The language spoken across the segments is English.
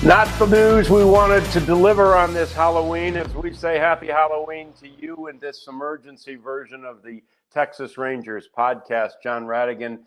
Not the news we wanted to deliver on this Halloween. As we say, happy Halloween to you in this emergency version of the Texas Rangers podcast. John Radigan,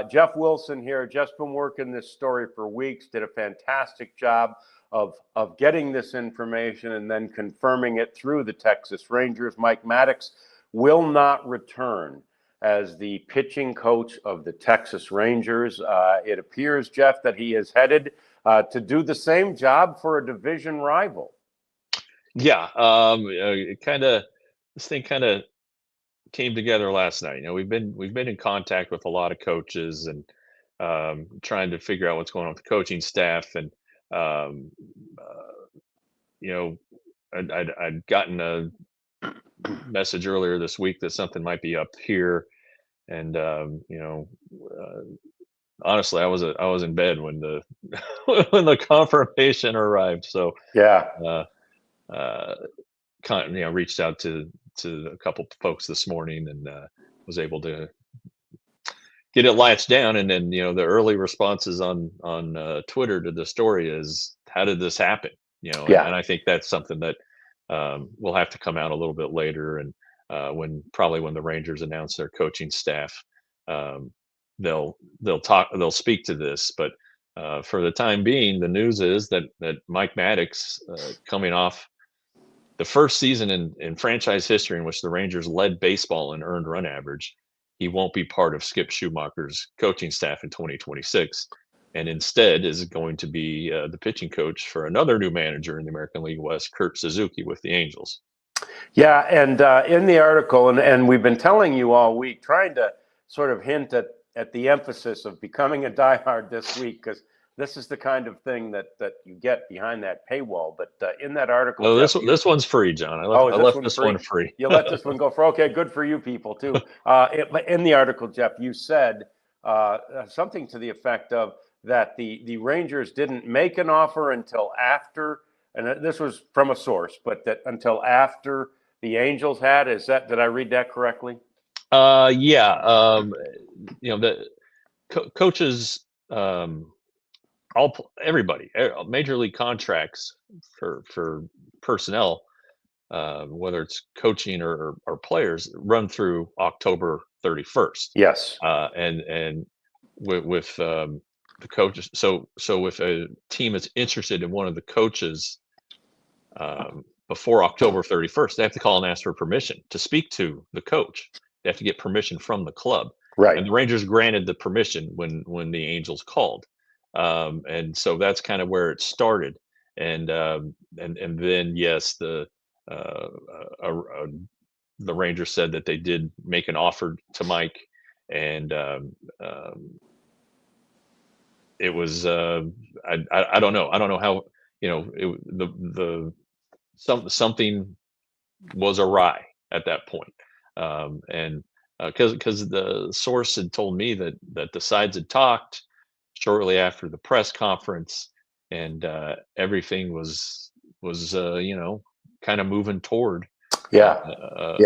Jeff Wilson here, just been working this story for weeks, did a fantastic job of getting this information and then confirming it through the Texas Rangers. Mike Maddox will not return as the pitching coach of the Texas Rangers. It appears, Jeff, that he is headed to do the same job for a division rival. Yeah, this thing kind of came together last night. You know, we've been in contact with a lot of coaches and trying to figure out what's going on with the coaching staff. And you know, I'd gotten a message earlier this week that something might be up here, and honestly, I was in bed when the when the confirmation arrived. So yeah, reached out to a couple folks this morning and was able to get it latched down. And then the early responses on Twitter to the story is, how did this happen? Yeah. And I think that's something that will have to come out a little bit later. And when the Rangers announce their coaching staff, they'll speak to this. But for the time being, the news is that Mike Maddox, coming off the first season in franchise history in which the Rangers led baseball in earned run average, he won't be part of Skip Schumacher's coaching staff in 2026, and instead is going to be the pitching coach for another new manager in the American League West, Kurt Suzuki with the Angels. Yeah, and in the article, and we've been telling you all week, trying to sort of hint at the emphasis of becoming a diehard this week, because this is the kind of thing that you get behind that paywall. But in that article, oh, this one's free, John. I left this one free. You let this one go for okay. Good for you people too. In the article, Jeff, you said something to the effect of that the Rangers didn't make an offer until after, and this was from a source, but that until after the Angels had. Did I read that correctly? Yeah. The coaches, everybody, major league contracts for personnel, whether it's coaching or players, run through October 31st. Yes. And with the coaches, so if a team is interested in one of the coaches before October 31st, they have to call and ask for permission to speak to the coach. They have to get permission from the club. Right. And the Rangers granted the permission when the Angels called. And so that's kind of where it started. And then, yes, the Rangers said that they did make an offer to Mike, and it was I don't know how, something was awry at that point. And because the source had told me that the sides had talked shortly after the press conference, and everything was kind of moving toward a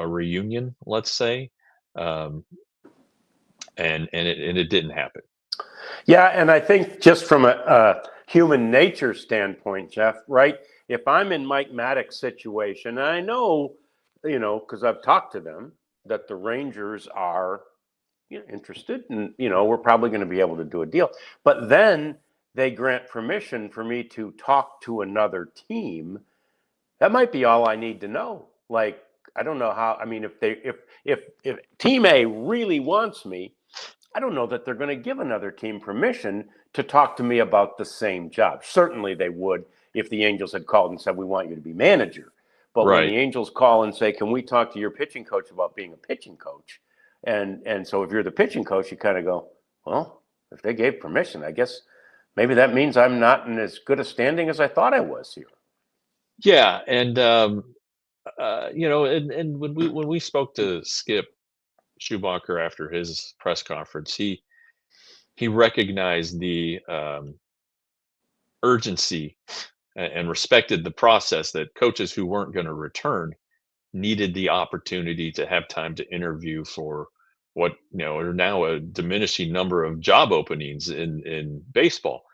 reunion, let's say, and it didn't happen. Yeah, and I think just from a human nature standpoint, Jeff, right? If I'm in Mike Maddox's situation, and I know, because I've talked to them, that the Rangers are interested, and we're probably going to be able to do a deal. But then they grant permission for me to talk to another team. That might be all I need to know. Like, I don't know how. I mean, if Team A really wants me, I don't know that they're going to give another team permission to talk to me about the same job. Certainly they would if the Angels had called and said, we want you to be manager. But right. When the Angels call and say, can we talk to your pitching coach about being a pitching coach? And so if you're the pitching coach, you kind of go, well, if they gave permission, I guess maybe that means I'm not in as good a standing as I thought I was here. Yeah. And, and when we spoke to Skip Schumacher after his press conference, he recognized the urgency and respected the process, that coaches who weren't going to return needed the opportunity to have time to interview for what are now a diminishing number of job openings in baseball.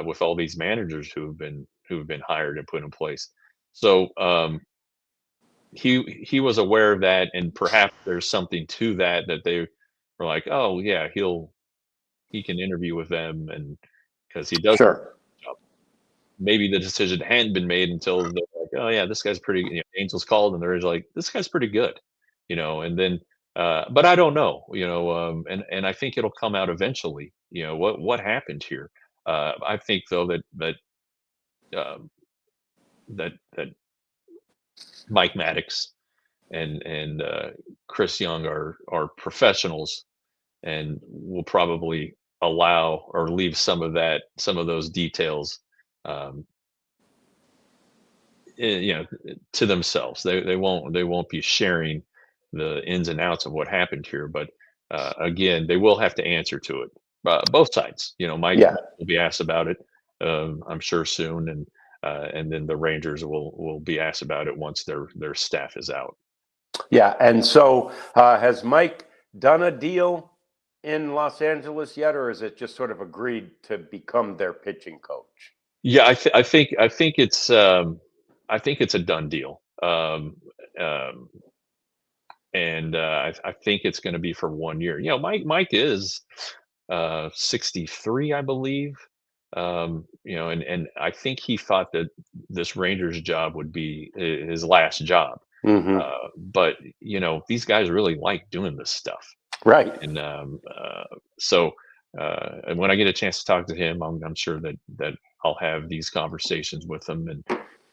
with all these managers who have been hired and put in place. So he was aware of that, and perhaps there's something to that that they were like, oh yeah, he can interview with them, and because he does. Sure. Maybe the decision hadn't been made until they're like, "Oh, yeah, this guy's pretty," Angels called, and they're like, "This guy's pretty good," and then, but I don't know, and I think it'll come out eventually, what happened here. I think though um, that Mike Maddox and Chris Young are professionals and will probably allow or leave some of those details, um, to themselves. They won't be sharing the ins and outs of what happened here. But again, they will have to answer to it. Both sides. Mike Yeah. will be asked about it. I'm sure soon, and then the Rangers will be asked about it once their staff is out. Yeah. And so has Mike done a deal in Los Angeles yet, or is it just sort of agreed to become their pitching coach? Yeah, I think it's a done deal. Um, and I think it's going to be for 1 year. Mike is 63, I believe. And I think he thought that this Rangers job would be his last job. Mm-hmm. But these guys really like doing this stuff, Right. and so and when I get a chance to talk to him, I'm sure that I'll have these conversations with him and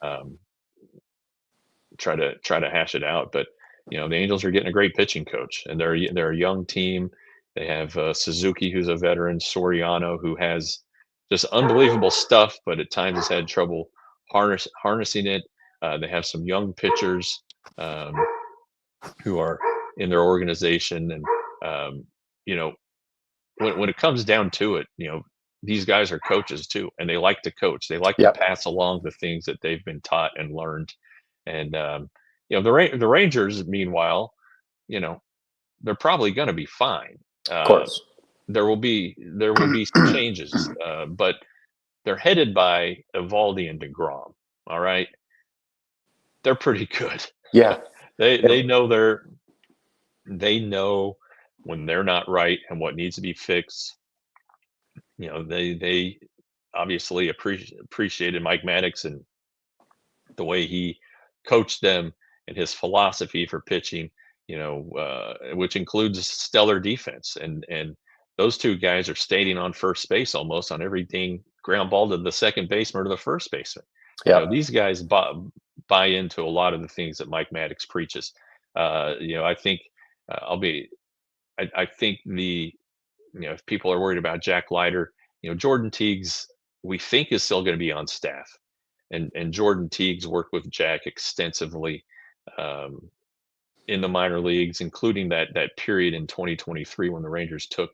um, try to hash it out. But the Angels are getting a great pitching coach, and they're a young team. They have Suzuki, who's a veteran, Soriano, who has just unbelievable stuff, but at times has had trouble harnessing it. They have some young pitchers um, who are in their organization, and you know when it comes down to it, these guys are coaches too, and they like to coach. They like to Yep. pass along the things that they've been taught and learned. And the Rangers, meanwhile, you know, they're probably going to be fine. Of Uh, course. there will be some changes, but they're headed by Evaldi and Degrom. All right, they're pretty good. Yeah. they Yeah. they know they know when they're not right and what needs to be fixed. They obviously appreciated Mike Maddox and the way he coached them and his philosophy for pitching, which includes stellar defense. And those two guys are standing on first base almost on everything, ground ball to the second baseman or to the first baseman. Yeah. These guys buy into a lot of the things that Mike Maddox preaches. I think I'll be. I think if people are worried about Jack Leiter, Jordan Teagues, we think is still going to be on staff, and Jordan Teagues worked with Jack extensively um, in the minor leagues, including that period in 2023 when the Rangers took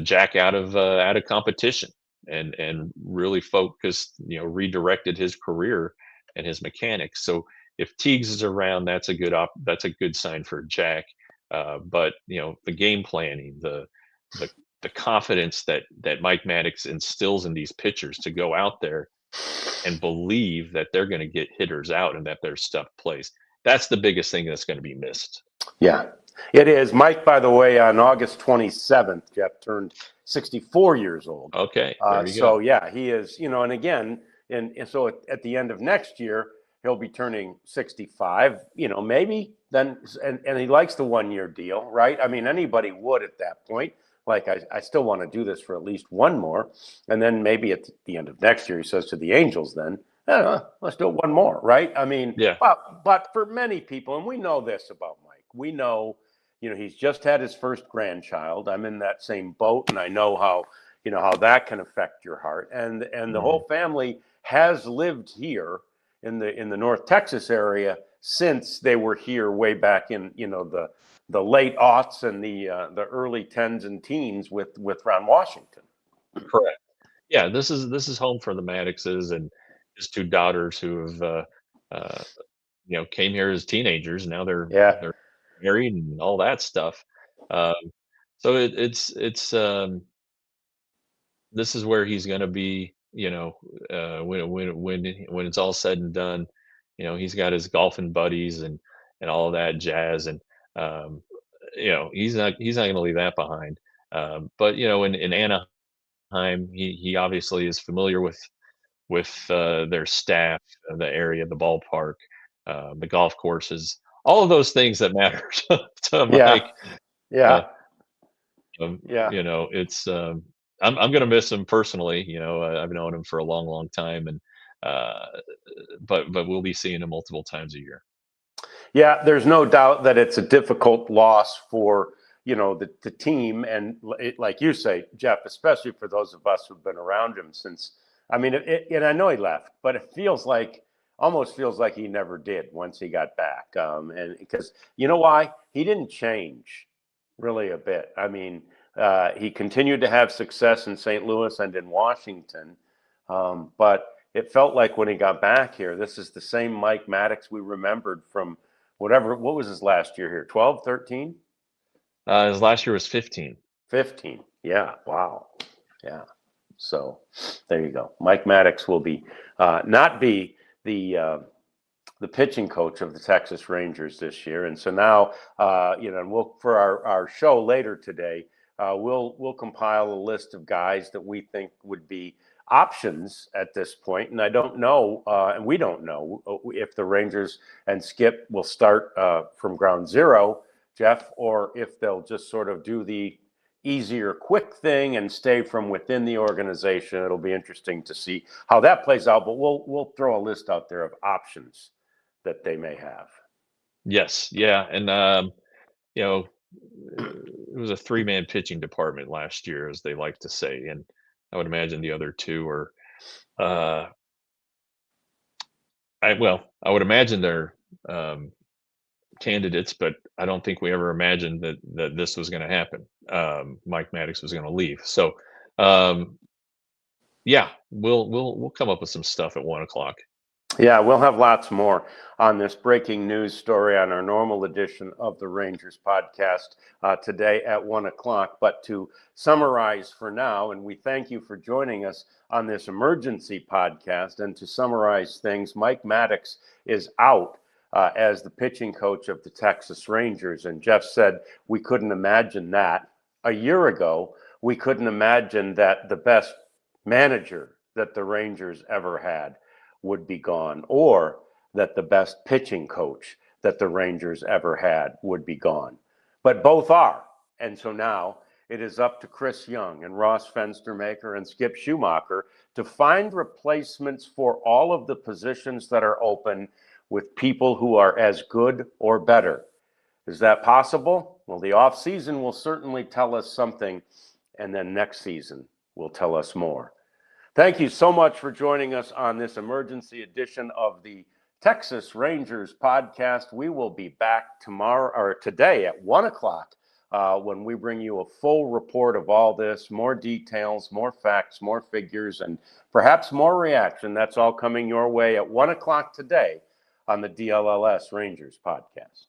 Jack out of competition and really focused, redirected his career and his mechanics. So if Teagues is around, that's a good sign for Jack. But the game planning, the the confidence that Mike Maddox instills in these pitchers to go out there and believe that they're going to get hitters out and that their stuff plays. That's the biggest thing that's going to be missed. Yeah, it is. Mike, by the way, on August 27th, Jeff turned 64 years old. Okay, there you So go. yeah, he is, and again, and so at the end of next year, he'll be turning 65, maybe then, and he likes the 1 year deal, right? I mean, anybody would at that point. Like, I still want to do this for at least one more. And then maybe at the end of next year, he says to the Angels, then, let's do one more, right? I mean, Yeah. but for many people, and we know this about Mike, we know, he's just had his first grandchild. I'm in that same boat, and I know how that can affect your heart. And the Mhm. whole family has lived here in the North Texas area since they were here way back in the late aughts and the early tens and teens with Ron Washington. Correct. Yeah, this is home for the Maddoxes and his two daughters who have uh, came here as teenagers. Now they're Yeah, they're married and all that stuff. Um, so it's this is where he's going to be, when it's all said and done. He's got his golfing buddies and all of that jazz, and um, he's not going to leave that behind. But in Anaheim, he obviously is familiar with their staff, the area, the ballpark, the golf courses, all of those things that matter to Yeah. Mike. Uh, Yeah. Yeah. it's I'm gonna miss him personally. I've known him for a long, long time, and uh, but we'll be seeing him multiple times a year. Yeah, there's no doubt that it's a difficult loss for the team, and like you say, Jeff, especially for those of us who've been around him since. I mean, and I know he left, but it almost feels like he never did once he got back. And because you know why? He didn't change really a bit. I mean, he continued to have success in St. Louis and in Washington, but it felt like when he got back here, this is the same Mike Maddox we remembered from what was his last year here? 12, 13? His last year was 15. 15. Yeah. Wow. Yeah. So there you go. Mike Maddox will not be the pitching coach of the Texas Rangers this year. And so now, and we'll, for our show later today, we'll compile a list of guys that we think would be options at this point. And I don't know, and we don't know if the Rangers and Skip will start from ground zero, Jeff, or if they'll just sort of do the easier, quick thing and stay from within the organization. It'll be interesting to see how that plays out. But we'll throw a list out there of options that they may have. Yes, yeah, and you know, it was a three-man pitching department last year, as they like to say, and I would imagine the other two are. Uh, I would imagine they're candidates, but I don't think we ever imagined that this was going to happen. Mike Maddox was going to leave, so um, yeah, we'll come up with some stuff at 1 o'clock. Yeah, we'll have lots more on this breaking news story on our normal edition of the Rangers podcast today at 1 o'clock. But to summarize for now, and we thank you for joining us on this emergency podcast. And to summarize things, Mike Maddox is out as the pitching coach of the Texas Rangers. And Jeff said we couldn't imagine that. A year ago, we couldn't imagine that the best manager that the Rangers ever had would be gone, or that the best pitching coach that the Rangers ever had would be gone. But both are. And so now it is up to Chris Young and Ross Fenstermaker and Skip Schumacher to find replacements for all of the positions that are open with people who are as good or better. Is that possible? Well, the offseason will certainly tell us something, and then next season will tell us more. Thank you so much for joining us on this emergency edition of the Texas Rangers podcast. We will be back today at 1 o'clock when we bring you a full report of all this, more details, more facts, more figures, and perhaps more reaction. That's all coming your way at 1 o'clock today on the DLLS Rangers podcast.